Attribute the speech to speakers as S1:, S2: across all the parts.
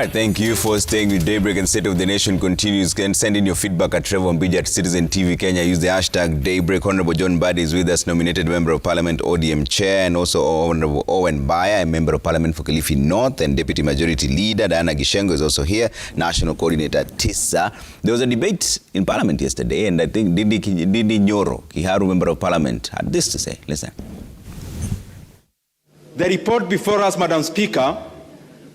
S1: right, thank you for staying with Daybreak, and State of the Nation continues. Can send in your feedback at Trevor Mbija at Citizen TV Kenya. Use the hashtag Daybreak. Honorable John Mbadi is with us, nominated Member of Parliament, ODM Chair, and also Honorable Owen Baya, a Member of Parliament for Kilifi North, and Deputy Majority Leader Diana Gishengo is also here, National Coordinator TISA. There was a debate in Parliament yesterday, and I think Dindi Nyoro, Kiharu Member of Parliament, had this to say. Listen.
S2: The report before us, Madam Speaker,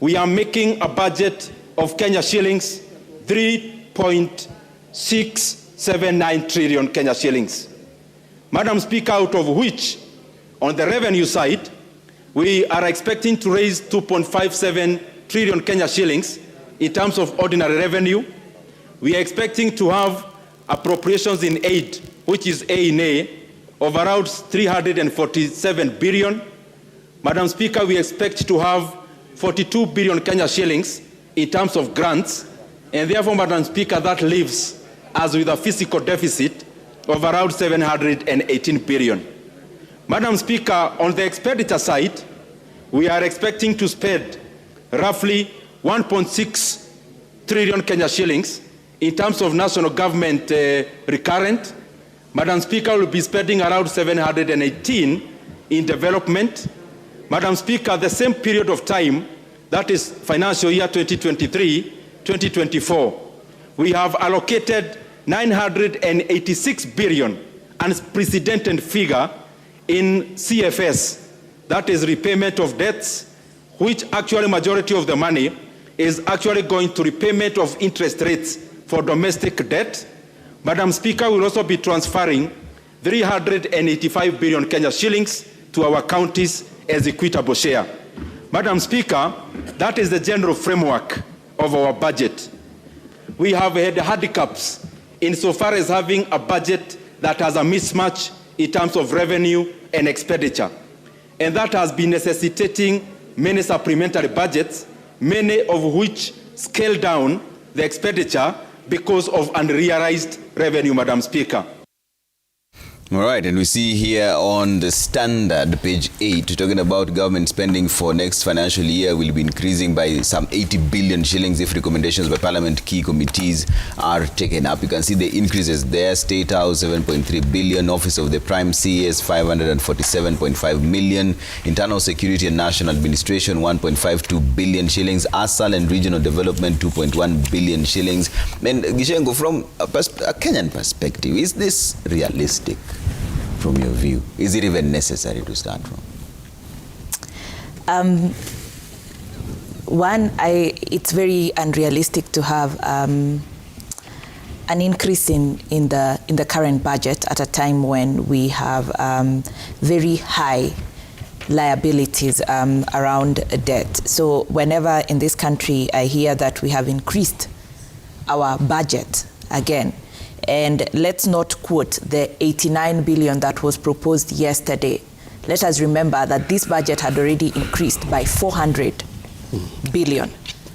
S2: we are making a budget of Kenya shillings 3.679 trillion Kenya shillings. Madam Speaker, out of which, on the revenue side, we are expecting to raise 2.57 trillion Kenya shillings in terms of ordinary revenue. We are expecting to have appropriations in aid, which is A&A, of around 347 billion. Madam Speaker, we expect to have 42 billion Kenya shillings in terms of grants, and therefore, Madam Speaker, that leaves us with a fiscal deficit of around 718 billion. Madam Speaker, on the expenditure side, we are expecting to spend roughly 1.6 trillion Kenya shillings in terms of national government recurrent. Madam Speaker, we'll be spending around 718 in development. Madam Speaker, the same period of time, that is financial year 2023-2024, we have allocated 986 billion, unprecedented figure, in CFS, that is repayment of debts, which actually majority of the money is actually going to repayment of interest rates for domestic debt. Madam Speaker, we'll also be transferring 385 billion Kenya shillings to our counties as equitable share. Madam Speaker, that is the general framework of our budget. We have had handicaps insofar as having a budget that has a mismatch in terms of revenue and expenditure. And that has been necessitating many supplementary budgets, many of which scale down the expenditure because of unrealized revenue, Madam Speaker.
S1: All right, and we see here on the Standard, page 8, we're talking about government spending for next financial year will be increasing by some 80 billion shillings if recommendations by Parliament key committees are taken up. You can see the increases there. State House, 7.3 billion. Office of the Prime CS, 547.5 million. Internal Security and National Administration, 1.52 billion shillings. ASAL and Regional Development, 2.1 billion shillings. And Gishengo, from a Kenyan perspective, is this realistic? From your view, is it even necessary to start from?
S3: It's very unrealistic to have an increase in the current budget at a time when we have very high liabilities around debt. So whenever in this country I hear that we have increased our budget again, and let's not quote the 89 billion that was proposed yesterday. Let us remember that this budget had already increased by 400 billion.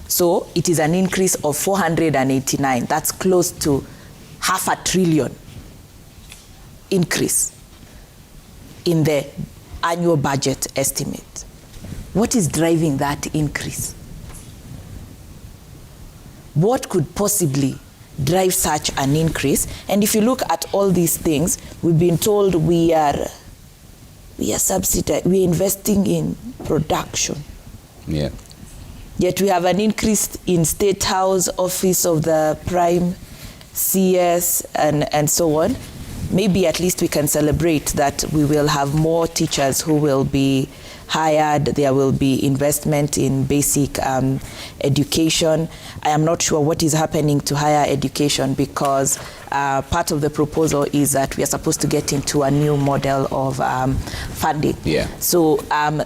S3: So it is an increase of 489. That's close to $500 billion increase in the annual budget estimate. What is driving that increase? What could possibly drive such an increase? And if you look at all these things, we've been told we are subsidized, we're investing in production.
S1: Yeah.
S3: Yet we have an increase in State House, Office of the Prime, CS, and so on. Maybe at least we can celebrate that we will have more teachers who will be hired. There will be investment in basic education. I am not sure what is happening to higher education because part of the proposal is that we are supposed to get into a new model of funding.
S1: Yeah.
S3: So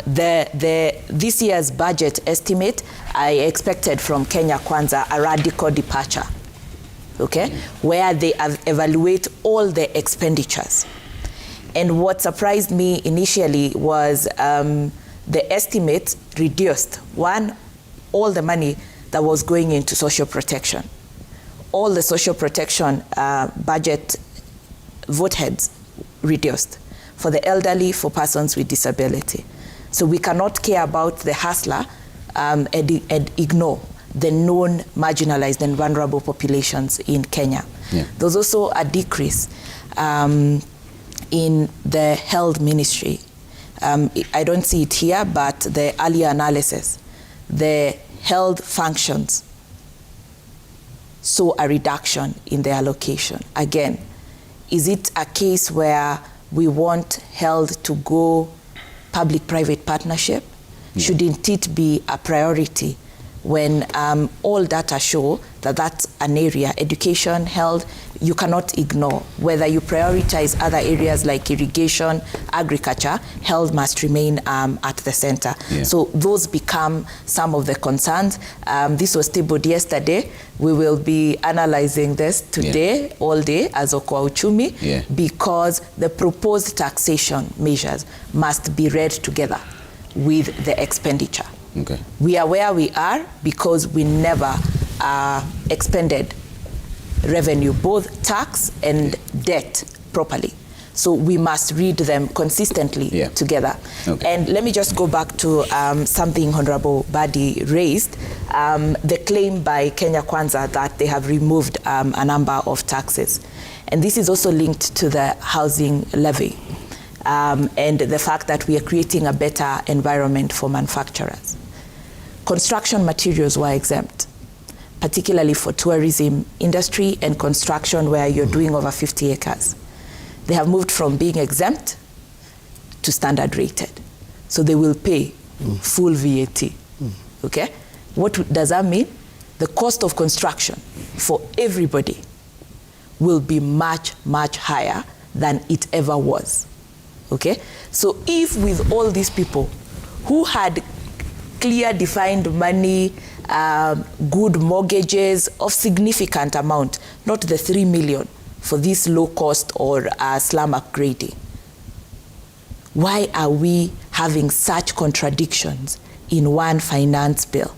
S3: this year's budget estimate, I expected from Kenya Kwanza a radical departure, okay, where they evaluate all the expenditures. And what surprised me initially was the estimate reduced. One, all the money that was going into social protection. All the social protection budget vote heads reduced for the elderly, for persons with disability. So we cannot care about the hustler and ignore the known marginalized and vulnerable populations in Kenya.
S1: Yeah.
S3: There was also a decrease in the health ministry. I don't see it here, but the earlier analysis, the health functions saw a reduction in their allocation. Again, is it a case where we want health to go public-private partnership? Yeah. Shouldn't it be a priority when all data show that that's an area, education, health, you cannot ignore. Whether you prioritize other areas like irrigation, agriculture, health must remain at the center. Yeah. So those become some of the concerns. This was tabled yesterday. We will be analyzing this today, all day, as Okwa Uchumi, because the proposed taxation measures must be read together with the expenditure. Okay. We are where we are because we never expended revenue, both tax and debt, properly. So we must read them consistently together. Okay. And let me just go back to something Honorable Badi raised, the claim by Kenya Kwanza that they have removed a number of taxes. And this is also linked to the housing levy and the fact that we are creating a better environment for manufacturers. Construction materials were exempt, particularly for tourism industry and construction where you're doing over 50 acres. They have moved from being exempt to standard rated. So they will pay full VAT, okay? What does that mean? The cost of construction for everybody will be much, much higher than it ever was, okay? So if with all these people who had clear defined money, good mortgages of significant amount, not the 3 million for this low cost or slum upgrading. Why are we having such contradictions in one finance bill?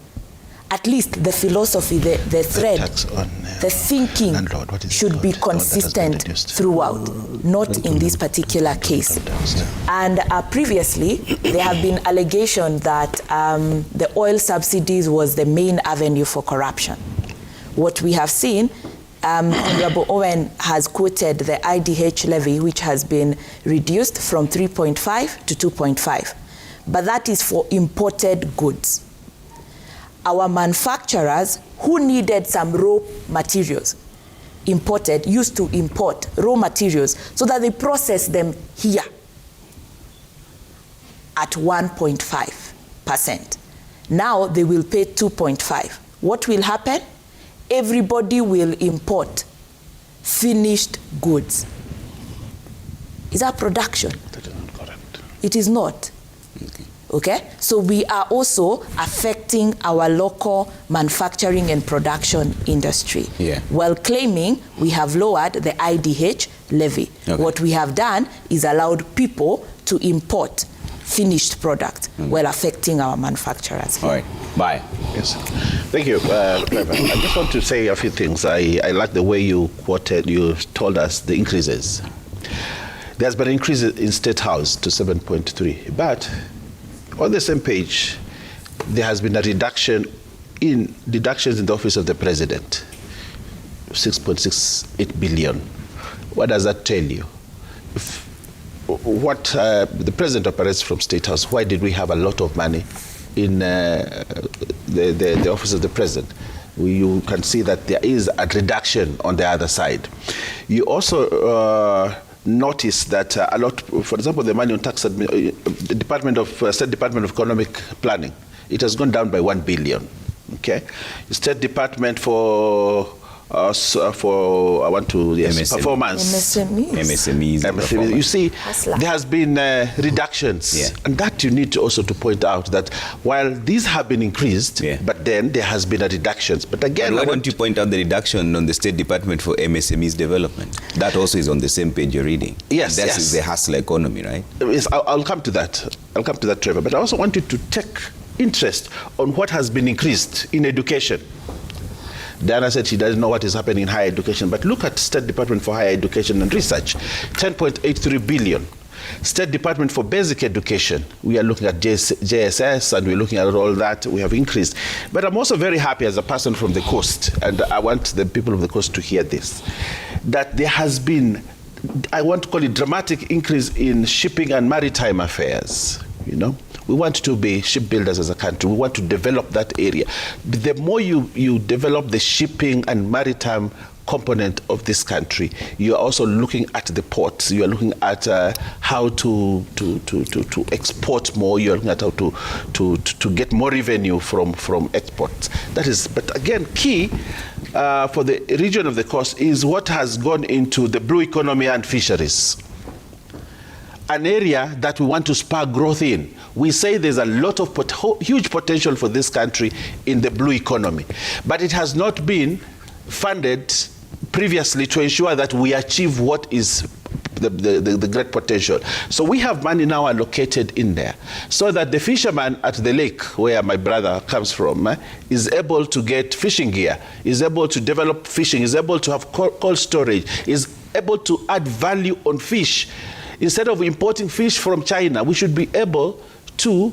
S3: At least the philosophy, the thread, the thinking should be consistent throughout, not in this particular case. And previously, there have been allegations that the oil subsidies was the main avenue for corruption. What we have seen, Honorable Owen has quoted the IDH levy, which has been reduced from 3.5 to 2.5. But that is for imported goods. Our manufacturers who needed some raw materials imported used to import raw materials so that they process them here at 1.5%. Now they will pay 2.5. What will happen? Everybody will import finished goods. Is that production?
S4: That is not correct.
S3: It is not. Okay, so we are also affecting our local manufacturing and production industry while claiming we have lowered the IDH levy. Okay. What we have done is allowed people to import finished products while affecting our manufacturers.
S1: All right, bye.
S4: Yes, thank you. I just want to say a few things. I like the way you told us the increases. There's been an increase in State House to 7.3, but on the same page, there has been a reductions in the office of the president, 6.68 billion. What does that tell you? The president operates from State House. Why did we have a lot of money in the office of the president? You can see that there is a reduction on the other side. You also notice that a lot, for example, the money on tax, the State Department of Economic Planning, it has gone down by 1 billion. Okay, State Department for performance,
S1: MSMEs.
S4: You see, there has been reductions, and that you need to also to point out that while these have been increased, but then there has been a reductions. But again,
S1: why don't you point out the reduction on the State Department for MSMEs development? That also is on the same page you're reading.
S4: Yes,
S1: that is the hustler economy, right?
S4: Yes, I'll come to that. I'll come to that, Trevor. But I also want you to take interest on what has been increased in education. Diana said she doesn't know what is happening in higher education, but look at State Department for Higher Education and Research, 10.83 billion. State Department for Basic Education, we are looking at JSS, and we're looking at all that. We have increased. But I'm also very happy as a person from the coast, and I want the people of the coast to hear this, that there has been, I want to call it, dramatic increase in shipping and maritime affairs. You know, we want to be shipbuilders as a country. We want to develop that area. The more you develop the shipping and maritime component of this country, you are also looking at the ports. You are looking at how to export more. You are looking at how to get more revenue from exports. That is, but again, key for the region of the coast is what has gone into the blue economy and fisheries, an area that we want to spur growth in. We say there's a lot of huge potential for this country in the blue economy, but it has not been funded previously to ensure that we achieve what is the great potential. So we have money now allocated in there so that the fisherman at the lake where my brother comes from is able to get fishing gear, is able to develop fishing, is able to have cold storage, is able to add value on fish. Instead of importing fish from China, we should be able to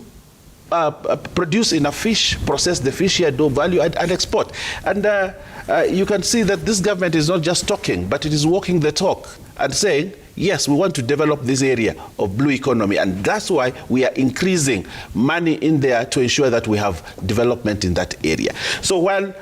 S4: produce enough fish, process the fish here, do value and export. And you can see that this government is not just talking, but it is walking the talk and saying, yes, we want to develop this area of blue economy, and that's why we are increasing money in there to ensure that we have development in that area. So while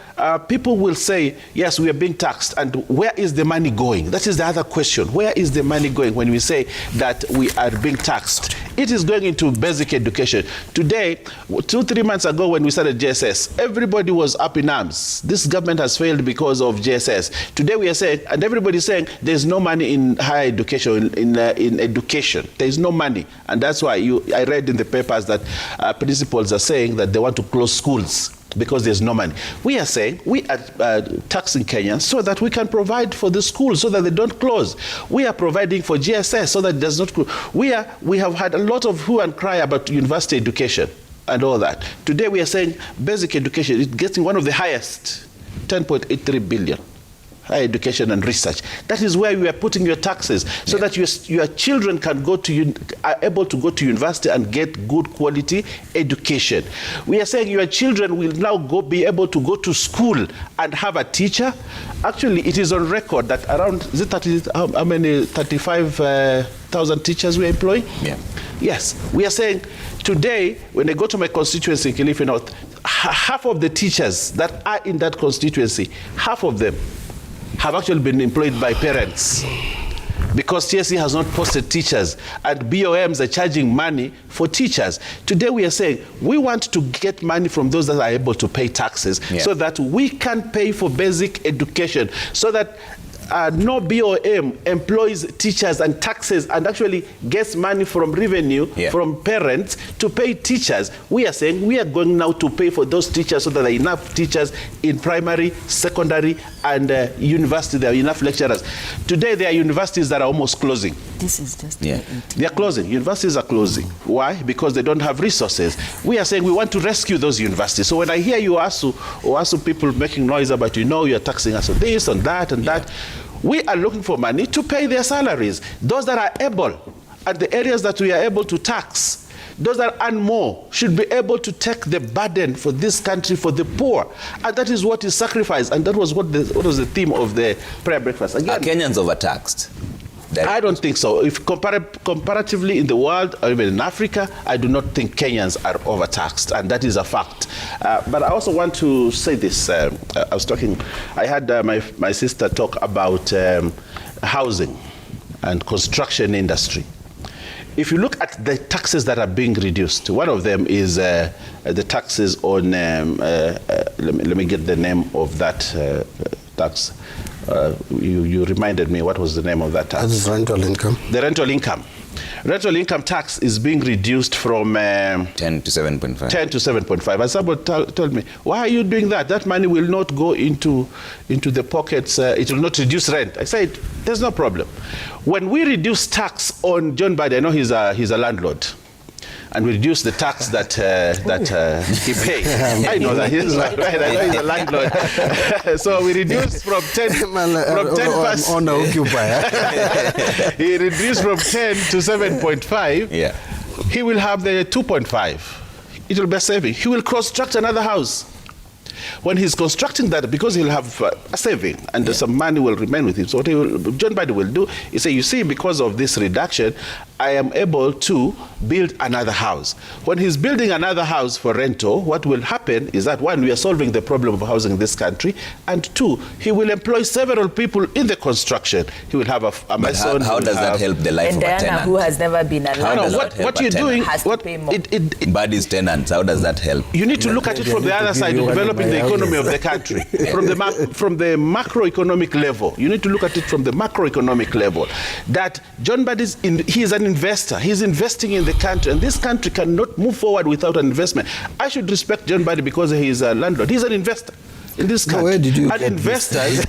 S4: people will say, yes, we are being taxed, and where is the money going? That is the other question. Where is the money going when we say that we are being taxed? It is going into basic education. Today, 2-3 months ago when we started JSS, everybody was up in arms. This government has failed because of JSS. Today we are saying, and everybody is saying, there's no money in higher education, in education. There's no money. And that's why I read in the papers that principals are saying that they want to close schools because there's no money. We are saying we are taxing Kenyans so that we can provide for the schools so that they don't close. We are providing for GSS so that it does not close. We have had a lot of hue and cry about university education and all that. Today we are saying basic education is getting one of the highest, 10.83 billion. Higher education and research. That is where you are putting your taxes, so that your children can are able to go to university and get good quality education. We are saying your children will now be able to go to school and have a teacher. Actually, it is on record that around, is it 35,000 teachers we are employing?
S1: Yeah.
S4: Yes. We are saying today, when I go to my constituency in Kilifi North, half of the teachers that are in that constituency, half of them have actually been employed by parents, because TSC has not posted teachers and BOMs are charging money for teachers. Today we are saying we want to get money from those that are able to pay taxes, so that we can pay for basic education, so that no BOM employs teachers and taxes and actually gets money from revenue from parents to pay teachers. We are saying we are going now to pay for those teachers so that there are enough teachers in primary, secondary, and university. There are enough lecturers. Today there are universities that are almost closing.
S3: This is just
S4: they are closing. Universities are closing. Why? Because they don't have resources. We are saying we want to rescue those universities. So when I hear you also people making noise about, you're taxing us on this, on that, and that, we are looking for money to pay their salaries. Those that are able, at the areas that we are able to tax, those that earn more should be able to take the burden for this country, for the poor. And that is what is sacrificed. And that was what was the theme of the prayer breakfast. Again,
S1: are Kenyans overtaxed?
S4: I don't think so. If comparatively in the world, or even in Africa, I do not think Kenyans are overtaxed, and that is a fact. But I also want to say this. I had my sister talk about housing and construction industry. If you look at the taxes that are being reduced, one of them is the taxes on, let me get the name of that tax. You reminded me, what was the name of that tax?
S5: That's rental income.
S4: The rental income. Rental income tax is being reduced from
S1: 10 to 7.5.
S4: 10 to 7.5. And somebody told me, why are you doing that? That money will not go into the pockets. It will not reduce rent. I said, there's no problem. When we reduce tax on John Badi, I know he's a landlord, and we reduce the tax that he pays. I know that he's right. I know he's a landlord. So we reduce from 10
S5: on the occupier.
S4: He reduced from 10 to 7.5.
S1: Yeah.
S4: He will have the 2.5. It will be a saving. He will construct another house. When he's constructing that, because he'll have a saving and some money will remain with him. So what John Biden will do is say, you see, because of this reduction, I am able to build another house. When he's building another house for rental, what will happen is that, one, we are solving the problem of housing in this country, and two, he will employ several people in the construction. He will have a mason.
S1: How does that help the life
S3: and
S1: of
S3: Diana,
S1: a tenant?
S3: who has never been a landlord,
S4: what you're doing,
S1: Buddy's tenants, how does that help?
S4: You need to look at it from the other side, developing the economy of the country. From the macroeconomic level, you need to look at it from the macroeconomic level. That John Biden he is an investor. He's investing in the country, and this country cannot move forward without an investment. I should respect John Biden because he is a landlord. He's an investor in this country.
S5: Where did you
S4: and
S5: get
S4: investors,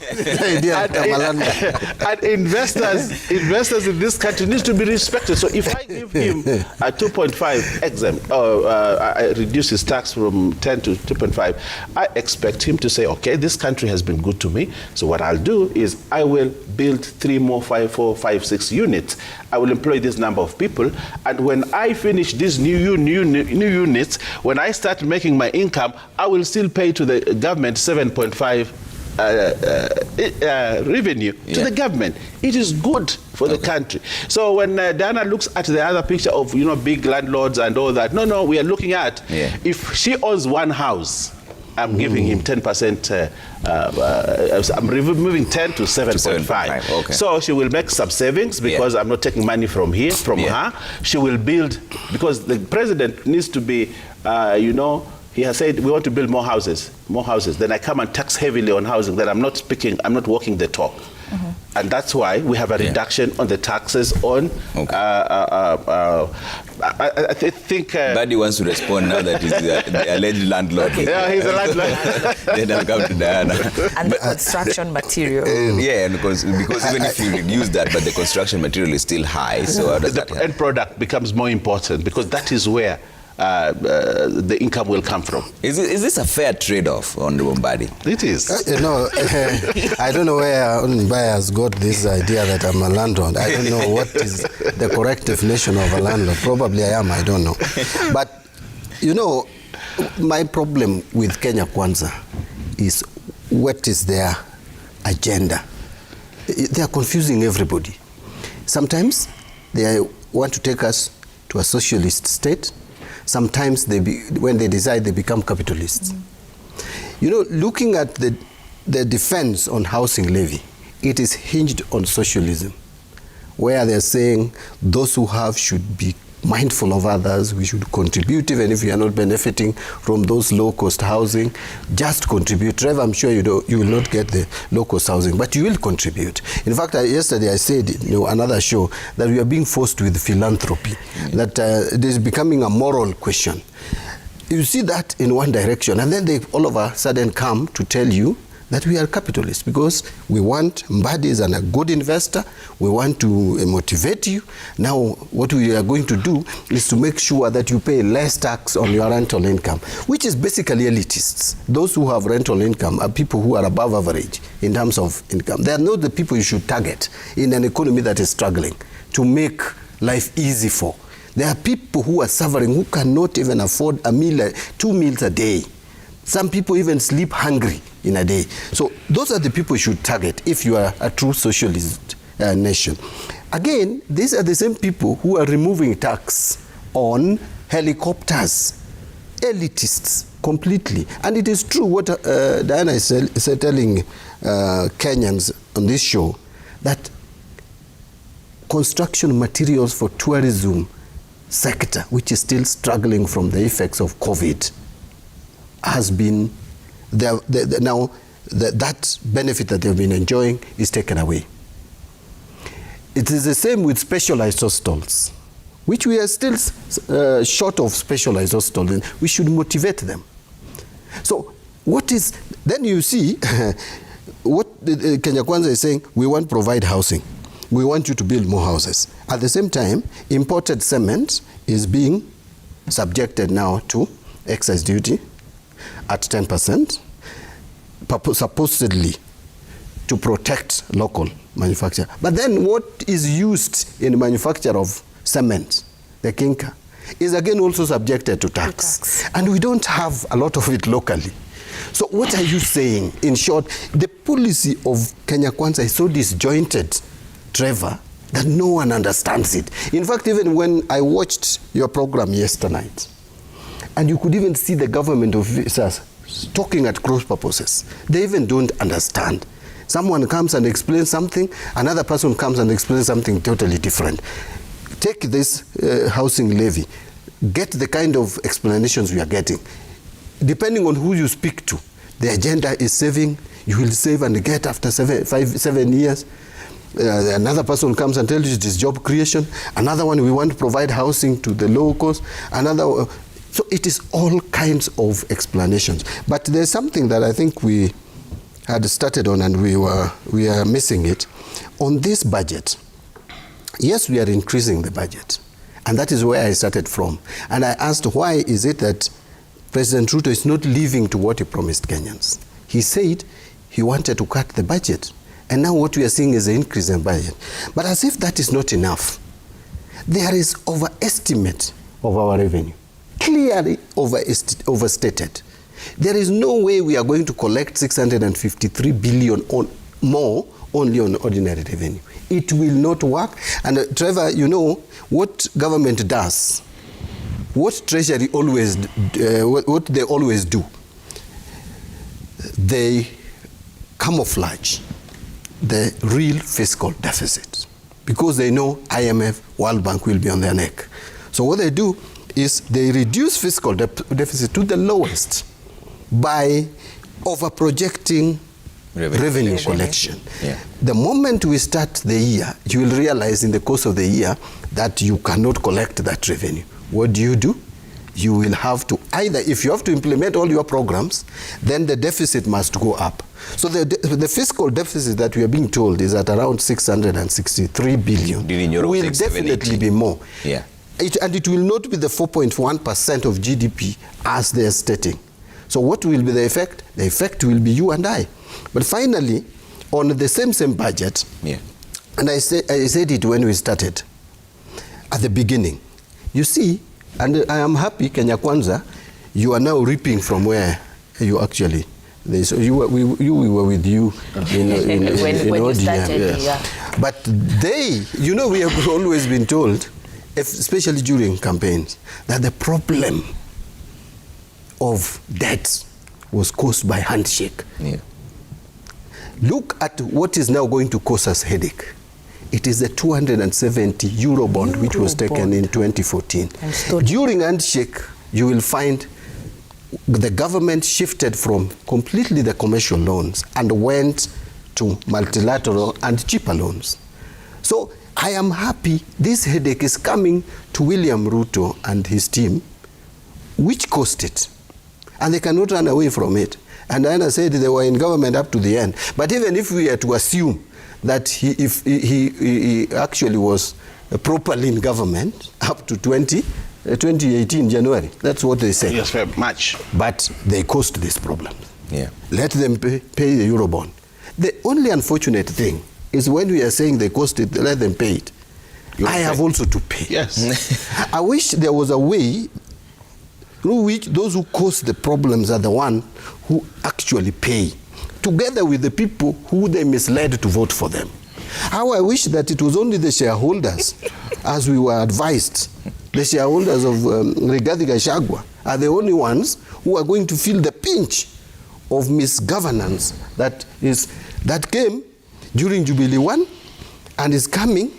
S4: and investors in this country needs to be respected. So if I give him a 2.5 exempt, I reduce his tax from 10 to 2.5, I expect him to say, okay, this country has been good to me. So what I'll do is I will build 3 more, 5, 4, 5, 6 units. I will employ this number of people, and when I finish these new units, when I start making my income, I will still pay to the government 7.5 revenue to the government. It is good for the country. So when Diana looks at the other picture of big landlords and all that, no, we are looking at if she owns one house, I'm giving him 10%. I'm removing 10 to 7.5.
S1: Okay.
S4: So she will make some savings because I'm not taking money from her. She will build, because the president needs to be, he has said we want to build more houses. Then I come and tax heavily on housing. Then I'm not walking the talk. And that's why we have a reduction on the taxes on. I think.
S1: Buddy wants to respond now that he's the alleged landlord.
S4: Yeah, he's a landlord.
S1: Then I'll come to Diana.
S3: And the construction material.
S1: Yeah, because even if you reduce that, but the construction material is still high. So how does that help?
S4: The end product becomes more important because that is where the income will come from.
S1: Is this a fair trade-off on the Mbadi?
S4: It is.
S5: I don't know where Mbadi has got this idea that I'm a landlord. I don't know what is the correct definition of a landlord. Probably I am, I don't know. But, my problem with Kenya Kwanza is what is their agenda. They are confusing everybody. Sometimes they want to take us to a socialist state. Sometimes when they decide, they become capitalists. Looking at the defense on housing levy, it is hinged on socialism, where they're saying those who have should be mindful of others. We should contribute, even if we are not benefiting from those low-cost housing. Just contribute. Trevor, I'm sure you will not get the low-cost housing, but you will contribute. In fact, yesterday I said, another show, that we are being forced with philanthropy, that it is becoming a moral question. You see that in one direction, and then they all of a sudden come to tell you that we are capitalists because we want Mbadi is a good investor. We want to motivate you. Now, what we are going to do is to make sure that you pay less tax on your rental income, which is basically elitists. Those who have rental income are people who are above average in terms of income. They are not the people you should target in an economy that is struggling to make life easy for. There are people who are suffering, who cannot even afford 2 meals a day. Some people even sleep hungry in a day. So those are the people you should target if you are a true socialist nation. Again, these are the same people who are removing tax on helicopters. Elitists, completely. And it is true what Diana is telling Kenyans on this show, that construction materials for tourism sector, which is still struggling from the effects of COVID, has been now that benefit that they've been enjoying is taken away. It is the same with specialized hostels, which we are still short of specialized hostels. We should motivate them. So then you see what Kenya Kwanza is saying, we want to provide housing. We want you to build more houses. At the same time, imported cement is being subjected now to excise duty at 10%, supposedly to protect local manufacture. But then what is used in the manufacture of cement, the clinker, is again also subjected to tax. And we don't have a lot of it locally. So what are you saying? In short, the policy of Kenya Kwanza is so disjointed, Trevor, that no one understands it. In fact, even when I watched your program yesterday night, and you could even see the government officers talking at cross purposes, they even don't understand. Someone comes and explains something, another person comes and explains something totally different. Take this housing levy, get the kind of explanations we are getting. Depending on who you speak to, the agenda is saving, you will save and get after 7 years. Another person comes and tells you it is job creation. Another one, we want to provide housing to the low cost. Another, so it is all kinds of explanations. But there's something that I think we had started on and we are missing it. On this budget, yes, we are increasing the budget. And that is where I started from. And I asked, why is it that President Ruto is not living to what he promised Kenyans? He said he wanted to cut the budget. And now what we are seeing is an increase in budget. But as if that is not enough, there is overestimate of our revenue. Clearly overstated. There is no way we are going to collect 653 billion or more only on ordinary revenue. It will not work. And Trevor, you know what government does, what Treasury always, what they always do, they camouflage the real fiscal deficit because they know IMF, World Bank will be on their neck. So what they do is they reduce fiscal deficit to the lowest by over-projecting revenue collection.
S1: Yeah.
S5: The moment we start the year, you will realize in the course of the year that you cannot collect that revenue. What do? You will have to either, if you have to implement all your programs, then the deficit must go up. So the fiscal deficit that we are being told is at around 663 billion. Will definitely be more.
S1: Yeah.
S5: And it will not be the 4.1% of GDP as they are stating. So what will be the effect? The effect will be you and I. But finally, on the same budget,
S1: yeah.
S5: And I said it when we started, at the beginning, you see, and I am happy, Kenya Kwanza, you are now reaping from where you actually, so we were with you in
S3: when you started,
S5: yes.
S3: yeah.
S5: But we have always been told, especially during campaigns, that the problem of debt was caused by handshake.
S1: Yeah.
S5: Look at what is now going to cause us headache. It is the 270 euro bond which was taken in 2014. During handshake, you will find the government shifted from completely the commercial loans and went to multilateral and cheaper loans. So I am happy this headache is coming to William Ruto and his team, which caused it. And they cannot run away from it. And Diana said they were in government up to the end. But even if we are to assume that he actually was properly in government up to 2018 January, that's what they say.
S4: Yes, very much.
S5: But they caused this problem.
S1: Yeah.
S5: Let them pay the Eurobond. The only unfortunate thing is when we are saying they caused it, let them pay it. I have also to pay.
S4: Yes.
S5: I wish there was a way through which those who cause the problems are the one who actually pay, together with the people who they misled to vote for them. How I wish that it was only the shareholders, as we were advised, the shareholders of Rigathi Gachagua are the only ones who are going to feel the pinch of misgovernance that came during Jubilee 1 and is coming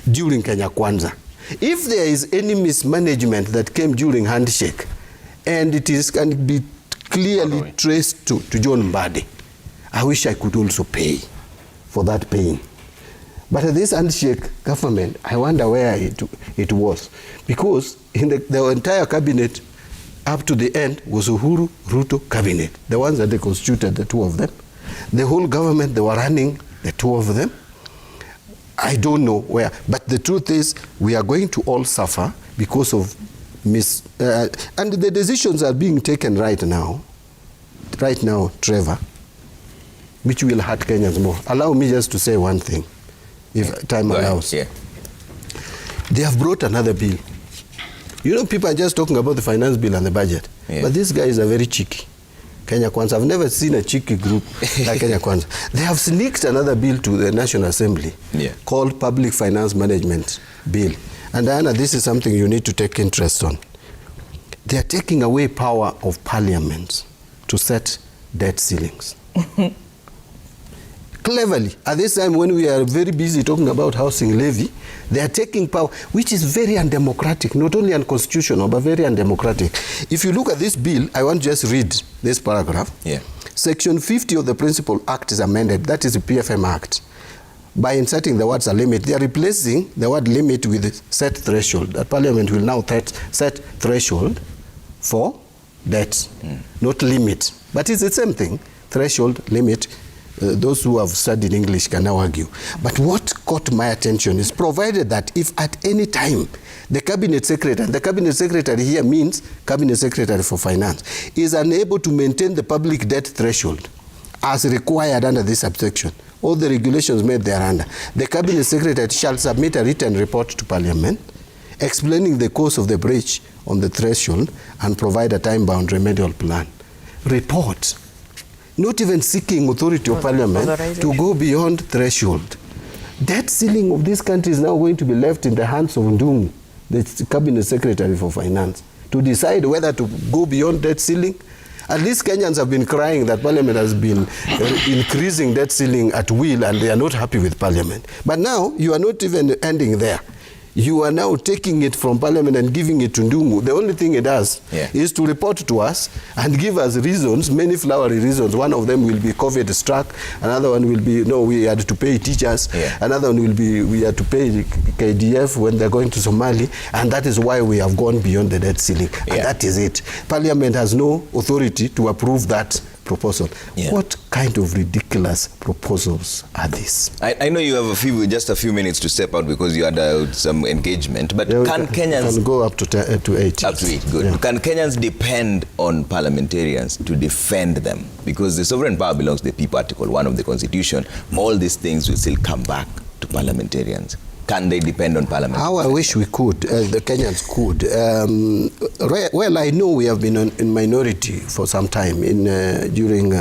S5: during Kenya Kwanza. If there is any mismanagement that came during handshake, and it can be clearly traced to John Mbadi, I wish I could also pay for that pain. But this handshake government, I wonder where it was. Because in the entire cabinet, up to the end, was Uhuru, Ruto cabinet. The ones that they constituted, the two of them. The whole government, they were running, the two of them. I don't know where. But the truth is, we are going to all suffer because of and the decisions are being taken right now, Trevor, which will hurt Kenyans more. Allow me just to say one thing, if time allows.
S1: Yeah.
S5: They have brought another bill. You know, people are just talking about the finance bill and the budget, but these guys are very cheeky. Kenya Kwanza, I've never seen a cheeky group like Kenya Kwanza. They have sneaked another bill to the National Assembly called Public Finance Management Bill. And Diana, this is something you need to take interest on. They are taking away power of Parliament to set debt ceilings. Cleverly, at this time when we are very busy talking about housing levy, they are taking power, which is very undemocratic, not only unconstitutional, but very undemocratic. If you look at this bill, I want to just read this paragraph. Section 50 of the Principal Act is amended, that is the PFM Act. By inserting the words "a limit," they are replacing the word limit with set threshold. That Parliament will now set threshold for debt, not limit. But it's the same thing, threshold, limit. Those who have studied English can now argue. But what caught my attention is provided that if at any time the Cabinet Secretary, and the Cabinet Secretary here means Cabinet Secretary for Finance, is unable to maintain the public debt threshold as required under this subsection, all the regulations made thereunder, the Cabinet Secretary shall submit a written report to Parliament explaining the cause of the breach on the threshold and provide a time-bound remedial plan. Report. Not even seeking authority of Parliament to go beyond threshold. Debt ceiling of this country is now going to be left in the hands of Ndungu, the Cabinet Secretary for Finance, to decide whether to go beyond debt ceiling. At least Kenyans have been crying that Parliament has been increasing debt ceiling at will, and they are not happy with Parliament. But now, you are not even ending there. You are now taking it from Parliament and giving it to Ndungu. The only thing it does is to report to us and give us reasons, many flowery reasons. One of them will be COVID struck. Another one will be, no, we had to pay teachers. Another one will be, we had to pay KDF when they're going to Somali. And that is why we have gone beyond the debt ceiling. And that is it. Parliament has no authority to approve that proposal. What kind of ridiculous proposals are these?
S1: I know you have just a few minutes to step out because you had some engagement, but can Kenyans...
S5: Can go up to 8.
S1: Up to 8, good. Can Kenyans depend on parliamentarians to defend them? Because the sovereign power belongs to the people, Article 1 of the Constitution. All these things will still come back to parliamentarians. Can they depend on Parliament?
S5: How I wish we could, the Kenyans could. Well, I know we have been in minority for some time during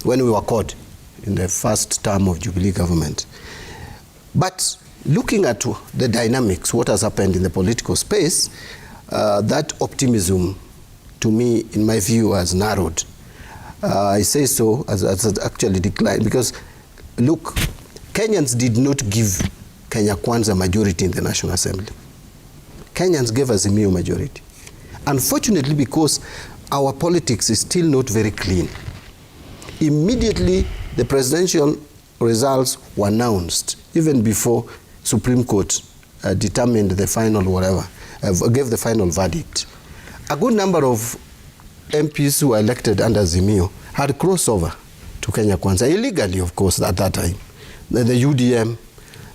S5: when we were caught in the first term of Jubilee government. But looking at the dynamics, what has happened in the political space, that optimism, to me, in my view, has narrowed. I say so as actually declined because, look, Kenyans did not give Kenya Kwanza majority in the National Assembly. Kenyans gave us a mere majority. Unfortunately, because our politics is still not very clean. Immediately, the presidential results were announced, even before Supreme Court determined the final whatever, gave the final verdict. A good number of MPs who were elected under Zimio had crossover to Kenya Kwanza, illegally, of course, at that time. The UDM,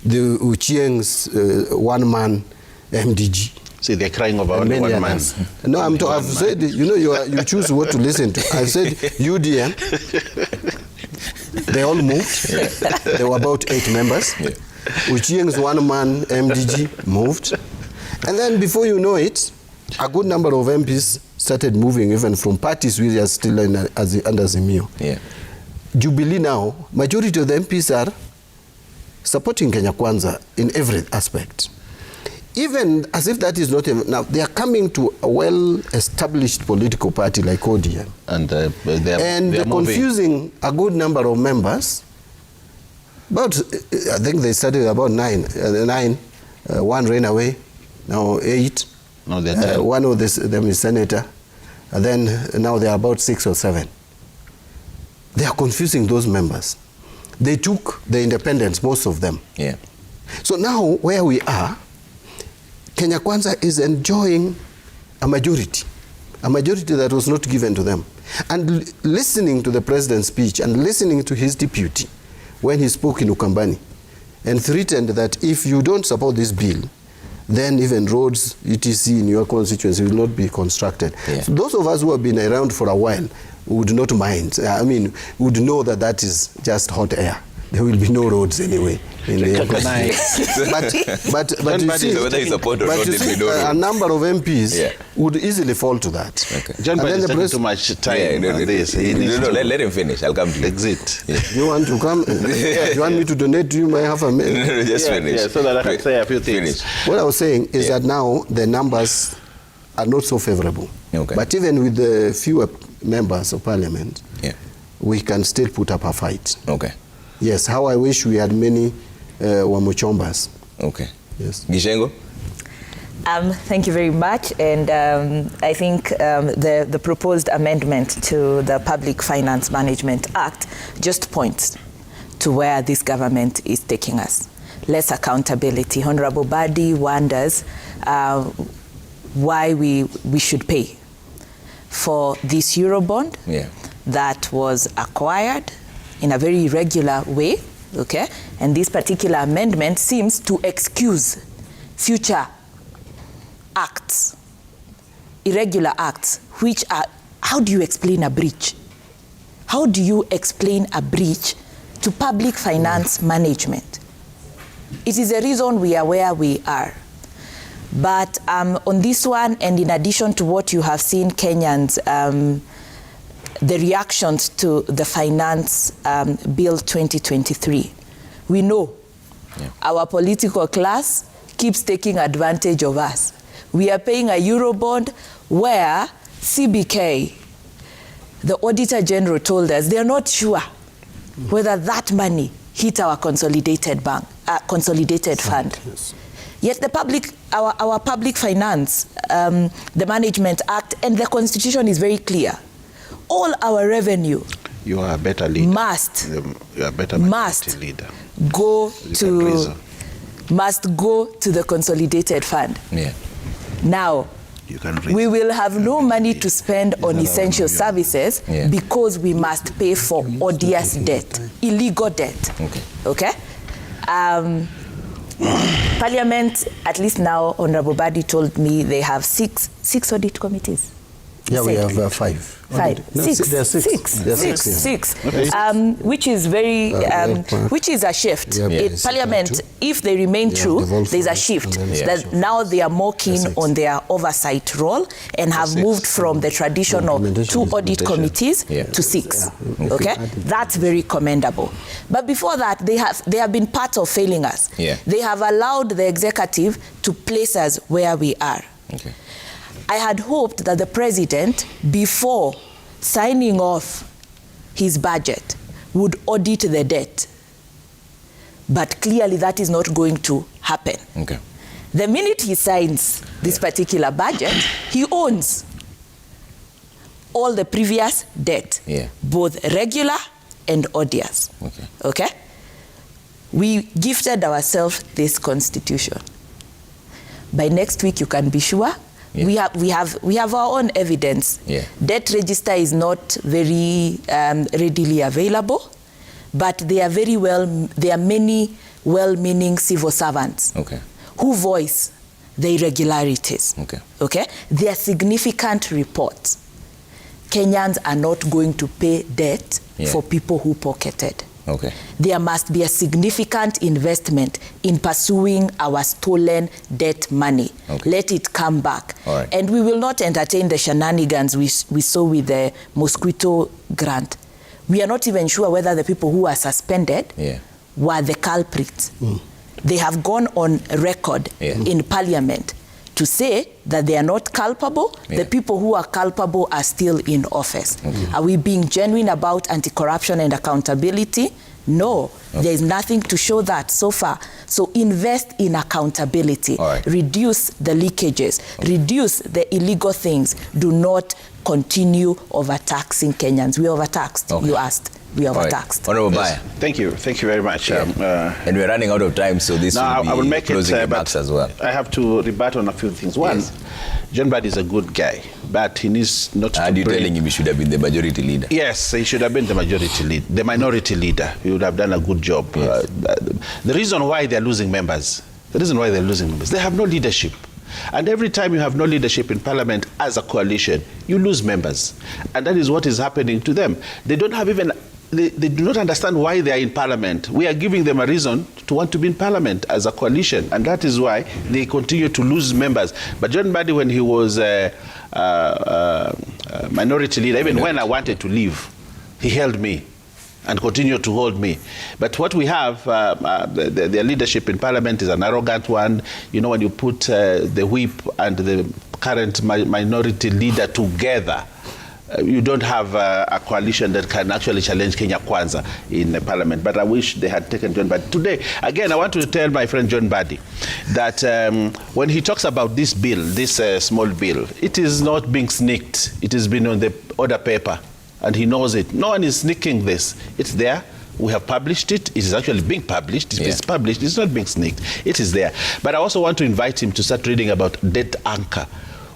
S5: the Uchieng's one-man MDG.
S4: See, they're crying about only one man.
S5: No, I've said, you know, you choose what to listen to. I've said UDM. They all moved. There were about 8 members. Uchieng's one-man MDG moved. And then before you know it, a good number of MPs started moving, even from parties which are still under Zimio. Jubilee now, majority of the MPs are supporting Kenya Kwanza in every aspect. Even as if that is not enough, now they are coming to a well-established political party like ODM. And they're confusing a good number of members. But I think they started about 9. 1 ran away, now 8.
S4: No, they're 10.
S5: One of them is senator. And then now they are about 6 or 7. They are confusing those members. They took the independents, most of them. So now where we are, Kenya Kwanza is enjoying a majority that was not given to them. And listening to the president's speech and listening to his deputy when he spoke in Ukambani and threatened that if you don't support this bill, then even roads, etc. in your constituency will not be constructed.
S1: Yeah.
S5: So those of us who have been around for a while would not mind. I mean, would know that that is just hot air. There will be no roads anyway. But you see,
S1: whether you support or not,
S5: you see, a number of MPs would easily fall to that.
S4: Okay. John Biden is taking too much time on this.
S1: Let him finish. I'll come to you.
S4: Exit.
S5: Yeah. You want to come? You want me to donate to you? I have a minute.
S1: No, just finish.
S4: Yeah, so that I can say a few things.
S5: What I was saying is that now the numbers are not so favorable.
S1: Okay.
S5: But even with the fewer members of parliament, we can still put up a fight.
S1: Okay.
S5: Yes, how I wish we had many Wamuchombas.
S1: Okay.
S5: Yes.
S1: Gishengo?
S3: Thank you very much. And I think the proposed amendment to the Public Finance Management Act just points to where this government is taking us. Less accountability. Honorable Badi wonders why we should pay for this Eurobond that was acquired in a very irregular way, okay? And this particular amendment seems to excuse future acts, irregular acts, which are, how do you explain a breach? How do you explain a breach to public finance management? It is the reason we are where we are. But on this one, and in addition to what you have seen Kenyans, the reactions to the Finance Bill 2023, we know our political class keeps taking advantage of us. We are paying a Eurobond where CBK, the Auditor General, told us they are not sure whether that money hit our consolidated fund.
S5: Yes.
S3: Yet the public, our public finance, the Management Act and the Constitution is very clear. All our revenue
S4: you are a better leader.
S3: must
S4: leader.
S3: Go to the consolidated fund.
S1: Yeah.
S3: Now, we will have no money to spend on essential services because we must pay for odious debt, illegal debt. Okay? Parliament, at least now, Honorable Badi told me they have six audit committees.
S5: Yeah, we have five. No,
S3: Six.
S5: there are six. There are
S3: Six.
S5: Okay.
S3: Which is very, which is a shift. Parliament, if they remain true, there's a shift. That now they are more keen on their oversight role and have moved from the traditional 2 audit committees to 6. Okay, that's very commendable. But before that, they have been part of failing us. They have allowed the executive to place us where we are.
S1: Okay.
S3: I had hoped that the president, before signing off his budget, would audit the debt. But clearly that is not going to happen.
S1: Okay.
S3: The minute he signs this particular budget, he owns all the previous debt, both regular and odious. Okay? We gifted ourselves this constitution. By next week, you can be sure we have our own evidence. Debt register is not very readily available, but there are many well-meaning civil servants who voice the irregularities. Okay? There are significant reports. Kenyans are not going to pay debt for people who pocketed. There must be a significant investment in pursuing our stolen debt money. Let it come back. And we will not entertain the shenanigans we saw with the mosquito grant. We are not even sure whether the people who are suspended were the culprits. They have gone on record in Parliament to say that they are not culpable. The people who are culpable are still in office. Are we being genuine about anti-corruption and accountability? No, there is nothing to show that so far. So invest in accountability, reduce the leakages, reduce the illegal things. Do not continue overtaxing Kenyans. We overtaxed, you asked. We overtaxed.
S1: Honorable Baya.
S4: Thank you very much.
S1: And we're running out of time, so this will be closing remarks as well.
S4: I have to rebut on a few things. One, John Badi is a good guy, but he needs not to.
S1: Are you telling him he should have been the majority leader?
S4: Yes, he should have been the majority leader, the minority leader. He would have done a good job. The reason why they're losing members The reason why they're losing members, they have no leadership. And every time you have no leadership in parliament as a coalition, you lose members. And that is what is happening to them. They don't have even, they do not understand why they are in parliament. We are giving them a reason to want to be in parliament as a coalition. And that is why they continue to lose members. But John Mbadi, when he was minority leader, even when I wanted to leave, he held me and continued to hold me. But what we have, their leadership in parliament is an arrogant one. You know, when you put the whip and the current minority leader together, you don't have a coalition that can actually challenge Kenya Kwanza in the parliament. But I wish they had taken John Mbadi. Today, again, I want to tell my friend John Mbadi that when he talks about this bill, this small bill, it is not being sneaked. It has been on the order paper, and he knows it. No one is sneaking this. It's there. We have published it. It is actually being published. It's published. It's not being sneaked. It is there. But I also want to invite him to start reading about debt anchor,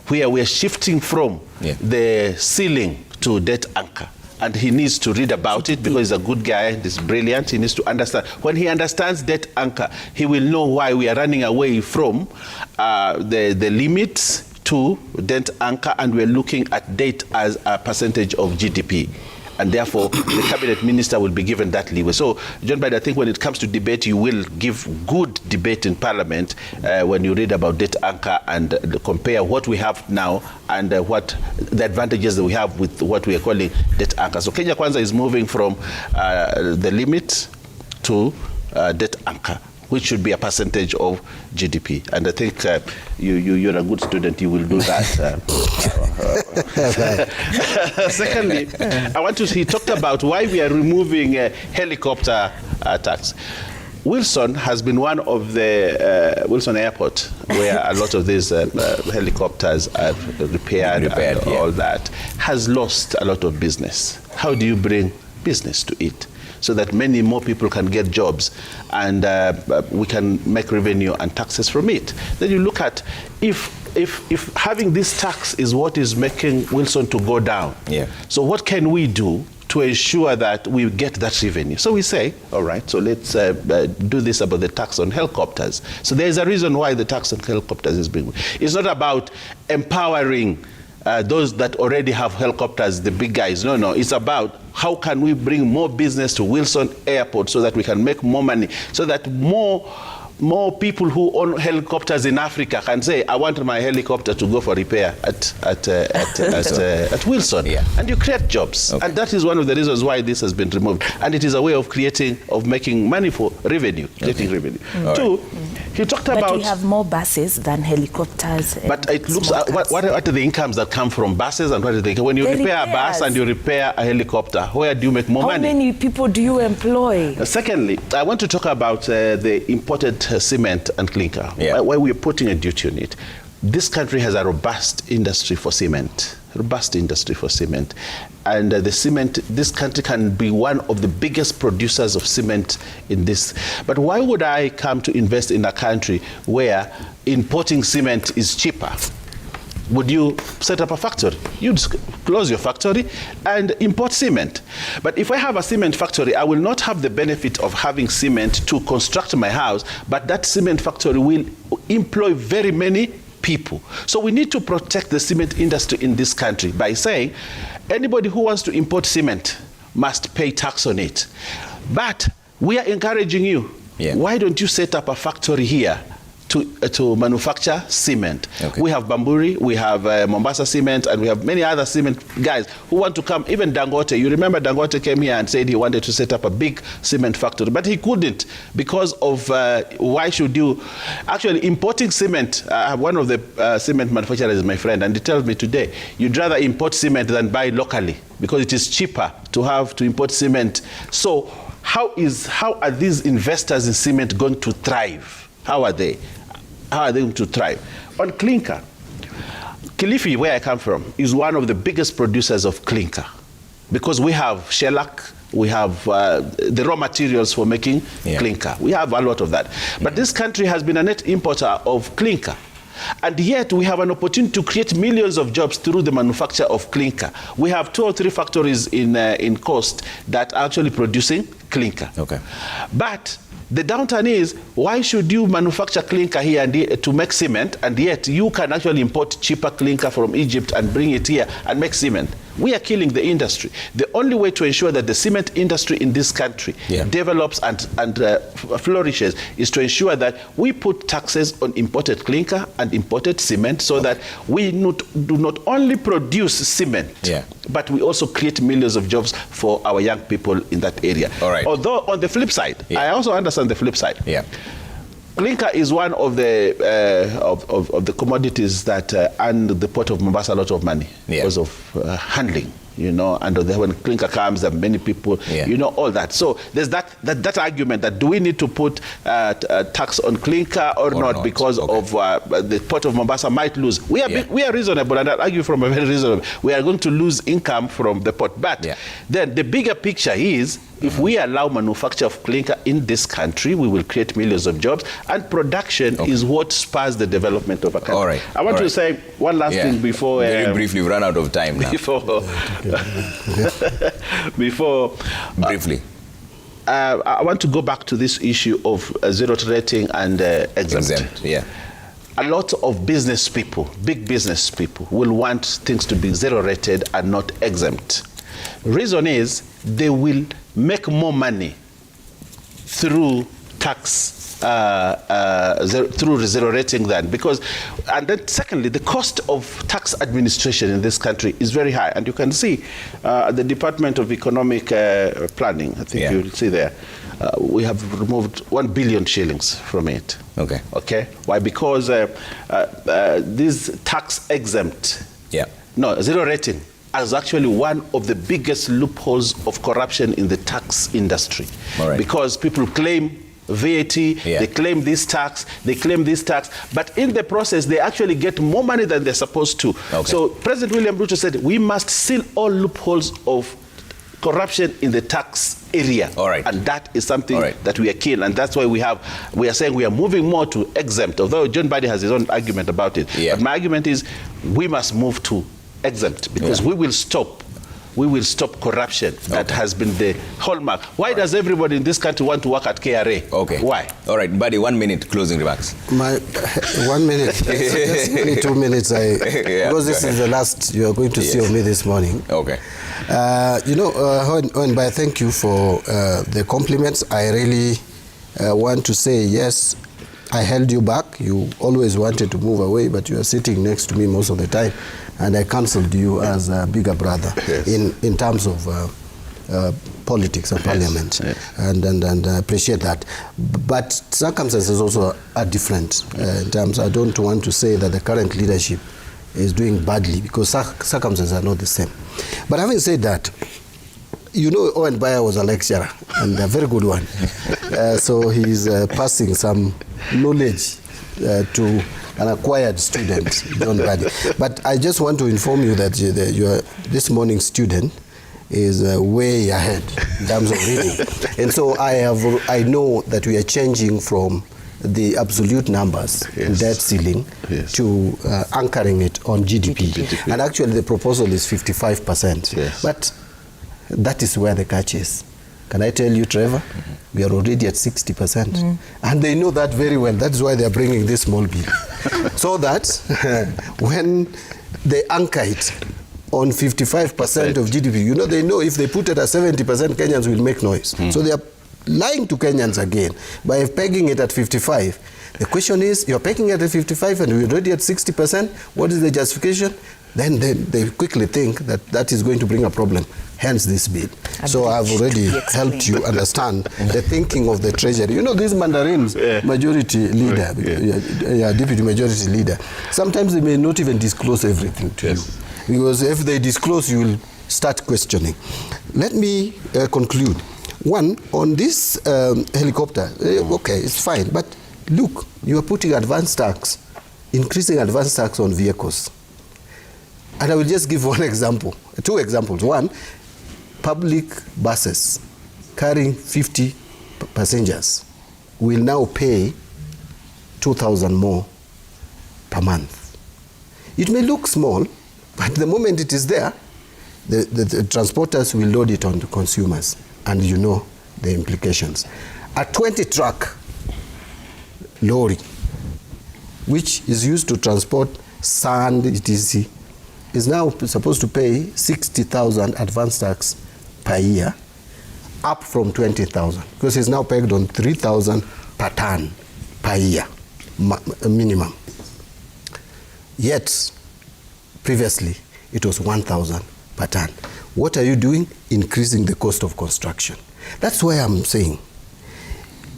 S4: where we are shifting from the ceiling to debt anchor. And he needs to read about it because he's a good guy, he's brilliant, he needs to understand. When he understands debt anchor, he will know why we are running away from the limits to debt anchor, and we're looking at debt as a percentage of GDP. And therefore, the cabinet minister will be given that leeway. So, John Mbadi, I think when it comes to debate, you will give good debate in parliament when you read about debt anchor and compare what we have now and what the advantages that we have with what we are calling debt anchor. So, Kenya Kwanza is moving from the limit to debt anchor, which should be a percentage of GDP. And I think you're a good student, you will do that. Secondly, he talked about why we are removing helicopter tax. Wilson has been one of the, Wilson Airport, where a lot of these helicopters are repaired and all that, has lost a lot of business. How do you bring business to it, so that many more people can get jobs and we can make revenue and taxes from it? Then you look at if having this tax is what is making Wilson to go down. So what can we do to ensure that we get that revenue? So we say, all right, so let's do this about the tax on helicopters. So there's a reason why the tax on helicopters is being. It's not about empowering those that already have helicopters, the big guys. No, it's about how can we bring more business to Wilson Airport so that we can make more money, so that more people who own helicopters in Africa can say, I want my helicopter to go for repair at Wilson. And you create jobs. And that is one of the reasons why this has been removed. And it is a way of making money for revenue, getting revenue. Two, he talked about...
S3: But we have more buses than helicopters.
S4: But it looks, what are the incomes that come from buses, and what are the, when you repair a bus and you repair a helicopter, where do you make more money?
S3: How many people do you employ?
S4: Secondly, I want to talk about the imported cement and clinker. Why we're putting a duty on it. This country has a robust industry for cement. And this country can be one of the biggest producers of cement in this. But why would I come to invest in a country where importing cement is cheaper? Would you set up a factory? You'd close your factory and import cement. But if I have a cement factory, I will not have the benefit of having cement to construct my house, but that cement factory will employ very many people. So we need to protect the cement industry in this country by saying anybody who wants to import cement must pay tax on it. But we are encouraging you. Why don't you set up a factory here to manufacture cement? We have Bamburi, we have Mombasa Cement, and we have many other cement guys who want to come. Even Dangote, you remember Dangote came here and said he wanted to set up a big cement factory, but he couldn't because of why should you? Actually, importing cement, one of the cement manufacturers is my friend, and he tells me today, you'd rather import cement than buy locally because it is cheaper to import cement. So how are these investors in cement going to thrive? How are they going to thrive? On clinker, Kilifi, where I come from, is one of the biggest producers of clinker because we have shellac, we have the raw materials for making clinker. We have a lot of that. But this country has been a net importer of clinker. And yet we have an opportunity to create millions of jobs through the manufacture of clinker. We have 2 or 3 factories in Coast that are actually producing clinker. But The downturn is, why should you manufacture clinker here and to make cement, and yet you can actually import cheaper clinker from Egypt and bring it here and make cement? We are killing the industry. The only way to ensure that the cement industry in this country develops and flourishes is to ensure that we put taxes on imported clinker and imported cement, so that we do not only produce cement, but we also create millions of jobs for our young people in that area.
S1: All right.
S4: Although on the flip side, I also understand the flip side. Clinker is one of the commodities that earn the port of Mombasa a lot of money because of handling, you know, and when clinker comes, there are many people, you know, all that. So there's that argument that do we need to put tax on clinker or not, because of the port of Mombasa might lose. We are reasonable, and I argue from a very reasonable. We are going to lose income from the port. But then the bigger picture is, if we allow manufacture of clinker in this country, we will create millions of jobs, and production is what spurs the development of a country.
S1: All right.
S4: I want to say one last thing before...
S1: Very briefly, we've run out of time now. Briefly.
S4: I want to go back to this issue of zero rating and exempt. A lot of business people, big business people, will want things to be zero rated and not exempt. Reason is, they will make more money through tax, through zero rating than, because, and then secondly, the cost of tax administration in this country is very high. And you can see the Department of Economic Planning, I think you'll see there, we have removed 1 billion shillings from it. Okay. Why? Because this tax exempt, zero rating, as actually one of the biggest loopholes of corruption in the tax industry. Because people claim VAT, they claim this tax, but in the process, they actually get more money than they're supposed to. So President William Ruto said, we must seal all loopholes of corruption in the tax area. And that is something that we are keen, and that's why we are saying we are moving more to exempt, although John Badi has his own argument about it. But my argument is, we must move to exempt, because we will stop corruption that has been the hallmark. Why does everybody in this country want to work at KRA? Why?
S1: All right, Buddy, 1 minute closing remarks.
S5: My 1 minute, just only 2 minutes. Because this is the last you are going to see of me this morning. You know, Hohenbai, thank you for the compliments. I really want to say, yes, I held you back. You always wanted to move away, but you are sitting next to me most of the time, and I counseled you as a bigger brother in terms of politics and parliament, and I appreciate that. But circumstances also are different in terms. I don't want to say that the current leadership is doing badly, because circumstances are not the same. But having said that, you know, Owen Bayer was a lecturer, and a very good one. So he's passing some knowledge to an acquired student, John Badi. But I just want to inform you that this morning's student is way ahead in terms of reading. And so I know that we are changing from the absolute numbers, debt ceiling, to anchoring it on GDP. And actually the proposal is 55%. But that is where the catch is. Can I tell you, Trevor? We are already at 60%. And they know that very well. That's why they are bringing this small bill. So that when they anchor it on 55% of GDP, you know, they know if they put it at 70%, Kenyans will make noise. So they are lying to Kenyans again by pegging it at 55. The question is, you're pegging it at 55 and we're already at 60%. What is the justification? Then they quickly think that that is going to bring a problem, hence this bill. So I've already helped you understand the thinking of the Treasury. You know, these Mandarins, majority leader, deputy majority leader, sometimes they may not even disclose everything to you. Because if they disclose, you will start questioning. Let me conclude. One, on this helicopter, okay, it's fine, but look, you are putting advance tax, increasing advance tax on vehicles. And I will just give one example, 2 examples. One, public buses carrying 50 passengers will now pay 2,000 more per month. It may look small, but the moment it is there, the transporters will load it on the consumers, and you know the implications. A 20-truck lorry, which is used to transport sand, etc., is now supposed to pay 60,000 advance tax per year, up from 20,000, because it's now pegged on 3,000 per ton per year, minimum. Yet, previously, it was 1,000 per ton. What are you doing? Increasing the cost of construction. That's why I'm saying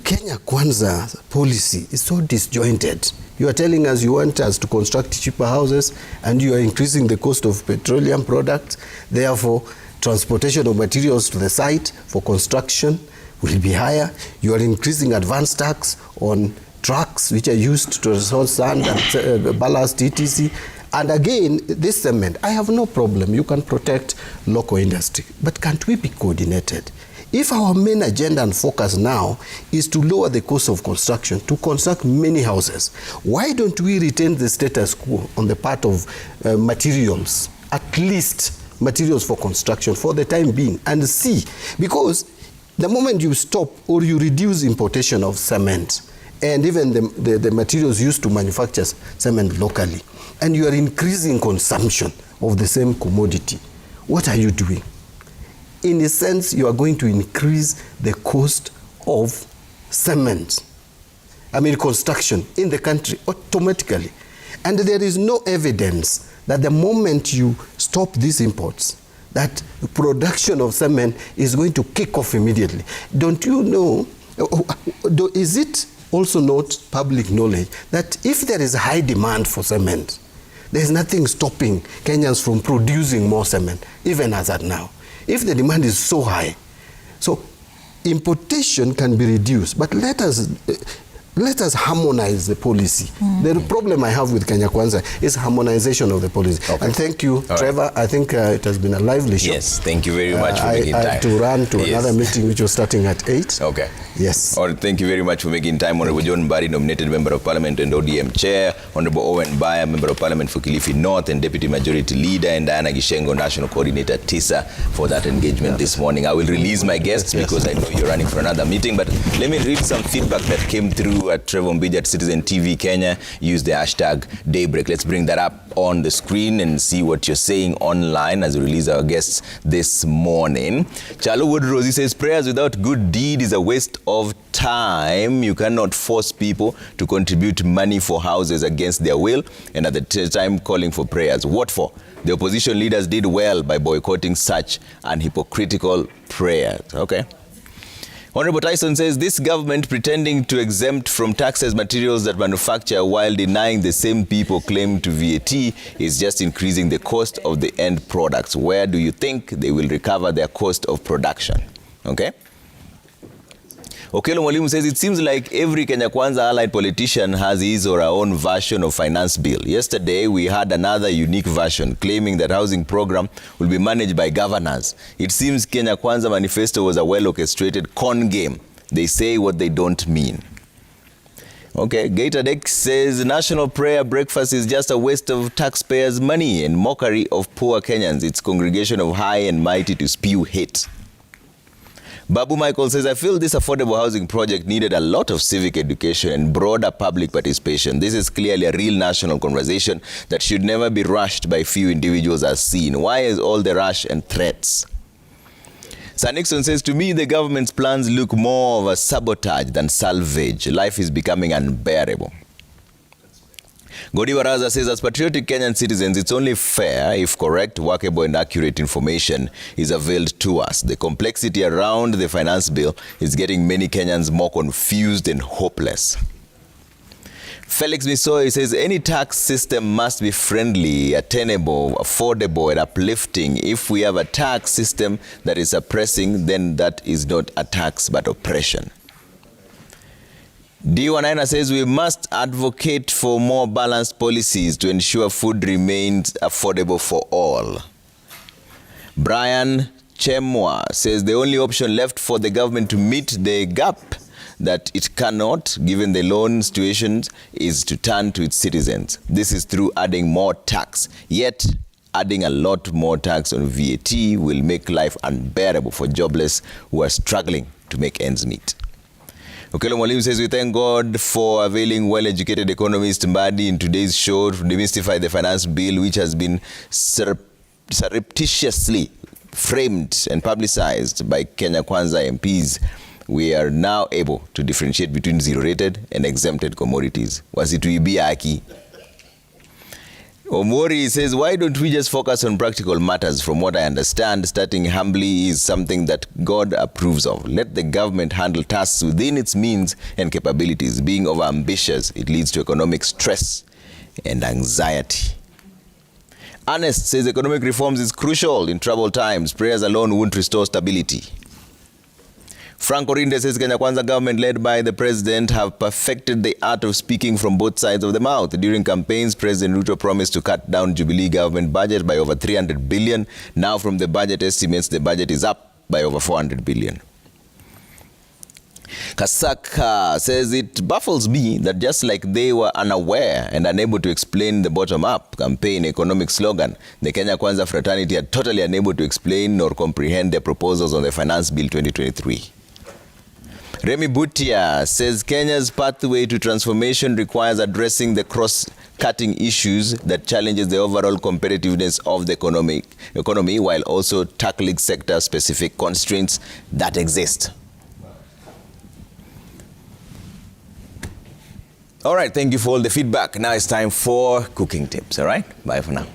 S5: Kenya Kwanza policy is so disjointed. You are telling us you want us to construct cheaper houses, and you are increasing the cost of petroleum products. Therefore, transportation of materials to the site for construction will be higher. You are increasing advance tax on trucks which are used to transport sand and ballast, etc. And again, this cement, I have no problem. You can protect local industry. But can't we be coordinated? If our main agenda and focus now is to lower the cost of construction, to construct many houses, why don't we retain the status quo on the part of materials, at least materials for construction for the time being, and see? Because the moment you stop or you reduce importation of cement and even the materials used to manufacture cement locally, and you are increasing consumption of the same commodity, what are you doing? In a sense, you are going to increase the cost of cement, construction in the country automatically. And there is no evidence that the moment you stop these imports, that production of cement is going to kick off immediately. Don't you know, is it also not public knowledge that if there is high demand for cement, there is nothing stopping Kenyans from producing more cement, even as at now? If the demand is so high, so importation can be reduced, but let us harmonize the policy. The problem I have with Kenya Kwanza is harmonization of the policy. Okay. And thank you, Trevor. I think it has been a lively show.
S1: Yes, thank you very much for making time.
S5: I have to run to another meeting which was starting at 8.
S1: Okay.
S5: Yes.
S1: All right, thank you very much for making time. Honorable John Mbari, nominated Member of Parliament and ODM Chair. Honorable Owen Baya, Member of Parliament for Kilifi North and Deputy Majority Leader. And Diana Gishengo, National Coordinator, TISA, for that engagement this morning. I will release my guests because I know you're running for another meeting. But let me read some feedback that came through at Trevor Mbiji at Citizen TV Kenya. Use the hashtag DAYBREAK. Let's bring that up on the screen and see what you're saying online as we release our guests this morning. Chalo Wood Rosie says, prayers without good deed is a waste of time. You cannot force people to contribute money for houses against their will and at the time calling for prayers. What for? The opposition leaders did well by boycotting such an hypocritical prayers. Okay. Honorable Tyson says, this government pretending to exempt from taxes materials that manufacture while denying the same people claim to VAT is just increasing the cost of the end products. Where do you think they will recover their cost of production? Okay. Okelo Mwalimu says, it seems like every Kenya Kwanza allied politician has his or her own version of finance bill. Yesterday, we had another unique version claiming that housing program will be managed by governors. It seems Kenya Kwanza manifesto was a well-orchestrated con game. They say what they don't mean. Okay, Gatordeck says, national prayer breakfast is just a waste of taxpayers' money and mockery of poor Kenyans. It's congregation of high and mighty to spew hate. Babu Michael says, I feel this affordable housing project needed a lot of civic education and broader public participation. This is clearly a real national conversation that should never be rushed by few individuals as seen. Why is all the rush and threats? Sir Nixon says, to me, the government's plans look more of a sabotage than salvage. Life is becoming unbearable. Godi Waraza says, as patriotic Kenyan citizens, it's only fair if correct, workable and accurate information is availed to us. The complexity around the finance bill is getting many Kenyans more confused and hopeless. Felix Misoi says, any tax system must be friendly, attainable, affordable and uplifting. If we have a tax system that is suppressing, then that is not a tax but oppression. D1 says we must advocate for more balanced policies to ensure food remains affordable for all. Brian Chemwa says the only option left for the government to meet the gap that it cannot, given the loan situations, is to turn to its citizens. This is through adding more tax. Yet, adding a lot more tax on VAT will make life unbearable for jobless who are struggling to make ends meet. Okelo Mwalimu says, we thank God for availing well-educated economist Mbadi in today's show to demystify the finance bill, which has been surreptitiously framed and publicized by Kenya Kwanza MPs. We are now able to differentiate between zero-rated and exempted commodities. Wasituibia haki. Omori says, why don't we just focus on practical matters? From what I understand, starting humbly is something that God approves of. Let the government handle tasks within its means and capabilities. Being overambitious, it leads to economic stress and anxiety. Ernest says economic reforms is crucial in troubled times. Prayers alone won't restore stability. Frank Orinde says Kenya Kwanza government led by the president have perfected the art of speaking from both sides of the mouth. During campaigns, President Ruto promised to cut down Jubilee government budget by over 300 billion. Now from the budget estimates, the budget is up by over 400 billion. Kasaka says it baffles me that just like they were unaware and unable to explain the bottom-up campaign economic slogan, the Kenya Kwanza fraternity are totally unable to explain nor comprehend their proposals on the Finance Bill 2023. Remy Butia says Kenya's pathway to transformation requires addressing the cross-cutting issues that challenges the overall competitiveness of the economy while also tackling sector-specific constraints that exist. All right, thank you for all the feedback. Now it's time for cooking tips, all right? Bye for now.